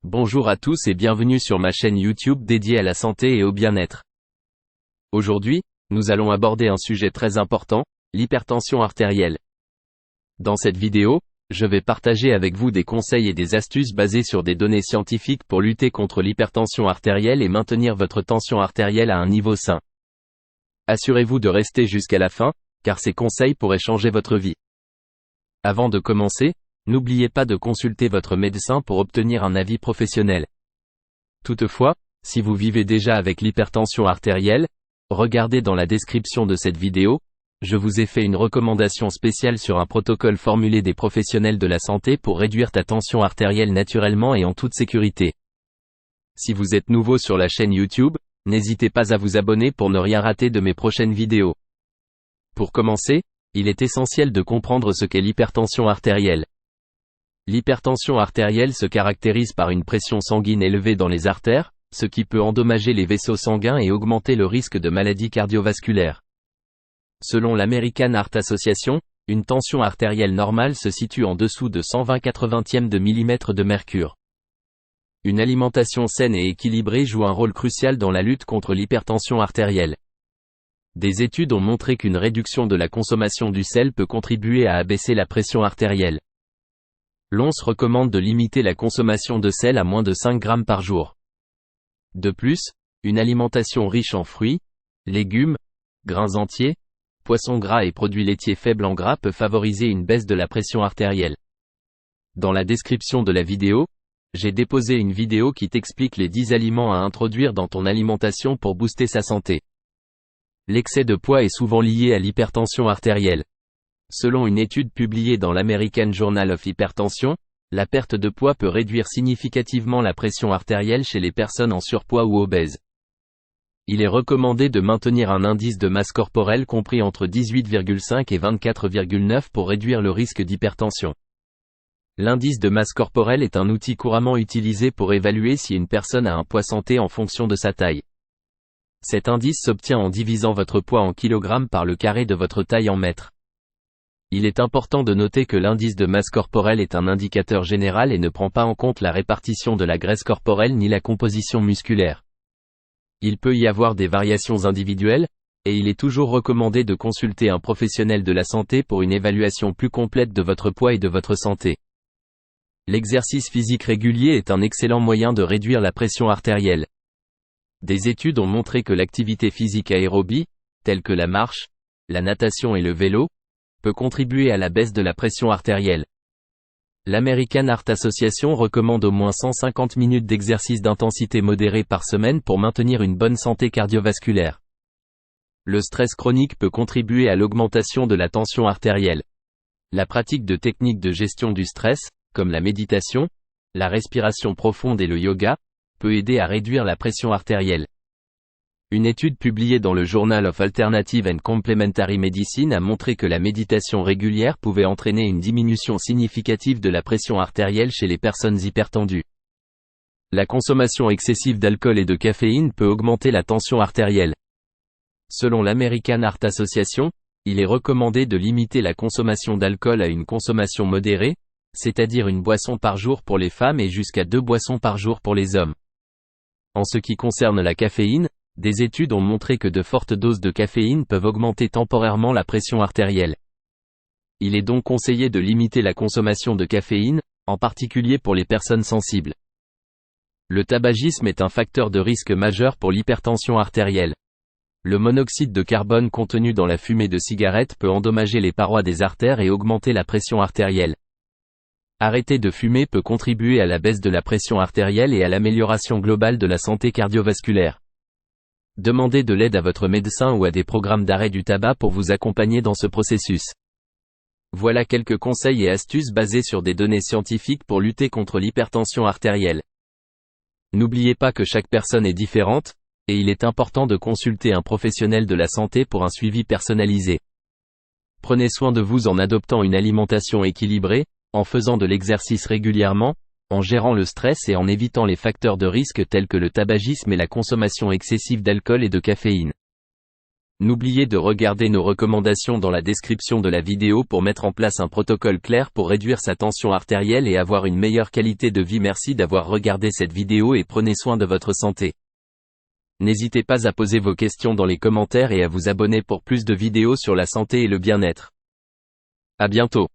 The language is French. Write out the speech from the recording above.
Bonjour à tous et bienvenue sur ma chaîne YouTube dédiée à la santé et au bien-être. Aujourd'hui, nous allons aborder un sujet très important, l'hypertension artérielle. Dans cette vidéo, je vais partager avec vous des conseils et des astuces basées sur des données scientifiques pour lutter contre l'hypertension artérielle et maintenir votre tension artérielle à un niveau sain. Assurez-vous de rester jusqu'à la fin, car ces conseils pourraient changer votre vie. Avant de commencer, n'oubliez pas de consulter votre médecin pour obtenir un avis professionnel. Toutefois, si vous vivez déjà avec l'hypertension artérielle, regardez dans la description de cette vidéo, je vous ai fait une recommandation spéciale sur un protocole formulé des professionnels de la santé pour réduire ta tension artérielle naturellement et en toute sécurité. Si vous êtes nouveau sur la chaîne YouTube, n'hésitez pas à vous abonner pour ne rien rater de mes prochaines vidéos. Pour commencer, il est essentiel de comprendre ce qu'est l'hypertension artérielle. L'hypertension artérielle se caractérise par une pression sanguine élevée dans les artères, ce qui peut endommager les vaisseaux sanguins et augmenter le risque de maladies cardiovasculaires. Selon l'American Heart Association, une tension artérielle normale se situe en dessous de 120/80 de millimètre de mercure. Une alimentation saine et équilibrée joue un rôle crucial dans la lutte contre l'hypertension artérielle. Des études ont montré qu'une réduction de la consommation du sel peut contribuer à abaisser la pression artérielle. L'OMS recommande de limiter la consommation de sel à moins de 5 grammes par jour. De plus, une alimentation riche en fruits, légumes, grains entiers, poissons gras et produits laitiers faibles en gras peut favoriser une baisse de la pression artérielle. Dans la description de la vidéo, j'ai déposé une vidéo qui t'explique les 10 aliments à introduire dans ton alimentation pour booster sa santé. L'excès de poids est souvent lié à l'hypertension artérielle. Selon une étude publiée dans l'American Journal of Hypertension, la perte de poids peut réduire significativement la pression artérielle chez les personnes en surpoids ou obèses. Il est recommandé de maintenir un indice de masse corporelle compris entre 18,5 et 24,9 pour réduire le risque d'hypertension. L'indice de masse corporelle est un outil couramment utilisé pour évaluer si une personne a un poids santé en fonction de sa taille. Cet indice s'obtient en divisant votre poids en kilogrammes par le carré de votre taille en mètres. Il est important de noter que l'indice de masse corporelle est un indicateur général et ne prend pas en compte la répartition de la graisse corporelle ni la composition musculaire. Il peut y avoir des variations individuelles, et il est toujours recommandé de consulter un professionnel de la santé pour une évaluation plus complète de votre poids et de votre santé. L'exercice physique régulier est un excellent moyen de réduire la pression artérielle. Des études ont montré que l'activité physique aérobie, telle que la marche, la natation et le vélo, peut contribuer à la baisse de la pression artérielle. L'American Heart Association recommande au moins 150 minutes d'exercice d'intensité modérée par semaine pour maintenir une bonne santé cardiovasculaire. Le stress chronique peut contribuer à l'augmentation de la tension artérielle. La pratique de techniques de gestion du stress, comme la méditation, la respiration profonde et le yoga, peut aider à réduire la pression artérielle. Une étude publiée dans le Journal of Alternative and Complementary Medicine a montré que la méditation régulière pouvait entraîner une diminution significative de la pression artérielle chez les personnes hypertendues. La consommation excessive d'alcool et de caféine peut augmenter la tension artérielle. Selon l'American Heart Association, il est recommandé de limiter la consommation d'alcool à une consommation modérée, c'est-à-dire une boisson par jour pour les femmes et jusqu'à 2 boissons par jour pour les hommes. En ce qui concerne la caféine, des études ont montré que de fortes doses de caféine peuvent augmenter temporairement la pression artérielle. Il est donc conseillé de limiter la consommation de caféine, en particulier pour les personnes sensibles. Le tabagisme est un facteur de risque majeur pour l'hypertension artérielle. Le monoxyde de carbone contenu dans la fumée de cigarette peut endommager les parois des artères et augmenter la pression artérielle. Arrêter de fumer peut contribuer à la baisse de la pression artérielle et à l'amélioration globale de la santé cardiovasculaire. Demandez de l'aide à votre médecin ou à des programmes d'arrêt du tabac pour vous accompagner dans ce processus. Voilà quelques conseils et astuces basés sur des données scientifiques pour lutter contre l'hypertension artérielle. N'oubliez pas que chaque personne est différente, et il est important de consulter un professionnel de la santé pour un suivi personnalisé. Prenez soin de vous en adoptant une alimentation équilibrée, en faisant de l'exercice régulièrement, en gérant le stress et en évitant les facteurs de risque tels que le tabagisme et la consommation excessive d'alcool et de caféine. N'oubliez de regarder nos recommandations dans la description de la vidéo pour mettre en place un protocole clair pour réduire sa tension artérielle et avoir une meilleure qualité de vie. Merci d'avoir regardé cette vidéo et prenez soin de votre santé. N'hésitez pas à poser vos questions dans les commentaires et à vous abonner pour plus de vidéos sur la santé et le bien-être. À bientôt.